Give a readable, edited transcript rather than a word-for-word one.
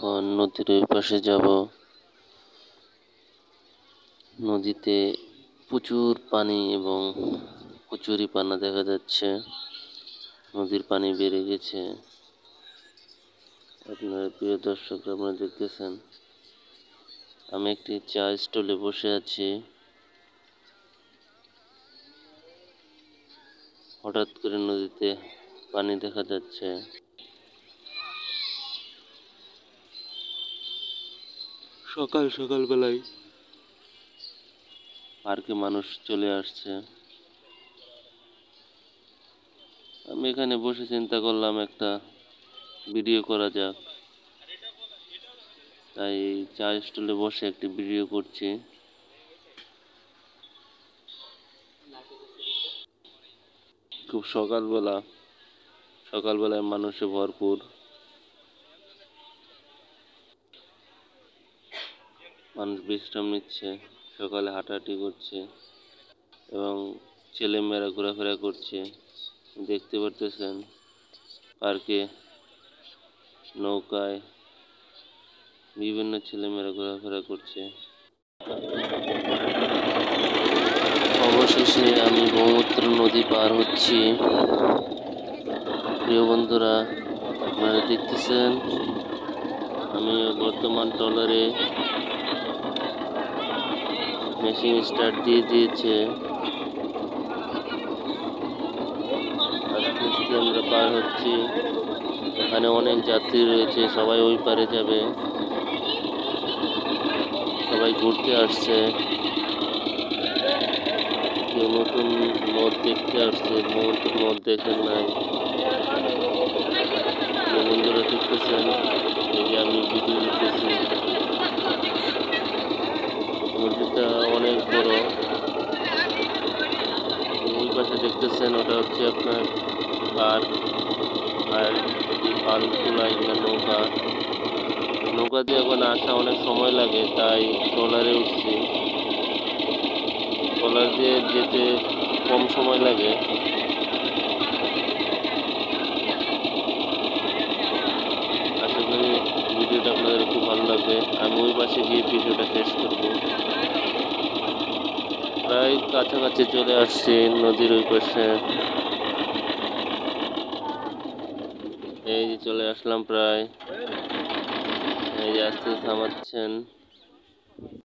এখন নদীর ওই পাশে যাব। নদীতে প্রচুর পানি এবং কচুরিপানা দেখা যাচ্ছে। নদীর পানি বেড়ে গেছে। আপনারা প্রিয় দর্শক, আপনারা দেখতেছেন আমি একটি চা স্টলে বসে আছি। হঠাৎ করে নদীতে পানি দেখা যাচ্ছে। সকাল সকাল বেলায় পার্কে মানুষ চলে আসছে। আমি এখানে বসে চিন্তা করলাম একটা ভিডিও করা যাক, তাই চা স্টলে বসে একটি ভিডিও করছি। খুব সকালবেলায় মানুষে ভরপুর। মানুষ বিশ্রাম নিচ্ছে, সকালে হাঁটাহাঁটি করছে এবং ছেলেমেয়েরা ঘোরাফেরা করছে। দেখতে পারতেছেন পার্কে নৌকায় বিভিন্ন ছেলেমেয়েরা ঘোরাফেরা করছে। অবশেষে আমি ব্রহ্মপুত্র নদী পার হচ্ছি। প্রিয় বন্ধুরা, আপনারা দেখতেছেন আমি বর্তমান ট্রলারে মেশিন স্টার্ট দিয়ে দিয়েছে। আস্তে আস্তে আমরা পার হচ্ছি। এখানে অনেক যাত্রী রয়েছে, সবাই ওই পারে যাবে, সবাই ঘুরতে আসছে। কেউ নতুন নদ দেখতে আসছে, নতুন নদ দেখেন নাই। বন্ধুরা দেখতেছেন এই যে আমি ভিডিও দেখতেছি। নদীটা অনেক বড়। ওই পাশে দেখতেছেন ওটা হচ্ছে আপনার পার্ক, আর এই পালগুলা এগুলো নৌকা দিয়ে এখন আসা অনেক সময় লাগে, তাই ট্রলারে উঠছি। ট্রলার দিয়ে যেতে কম সময় লাগে। আশা করি ভিডিওটা আপনাদের খুব ভালো লাগবে। আমি ওই পাশে গিয়ে ভিডিওটা শেষ করব। প্রায় কাছাকাছি চলে আসছি নদীর ওই পাশে। এই যে চলে আসলাম প্রায়। এই যে আস্তে থামাচ্ছেন।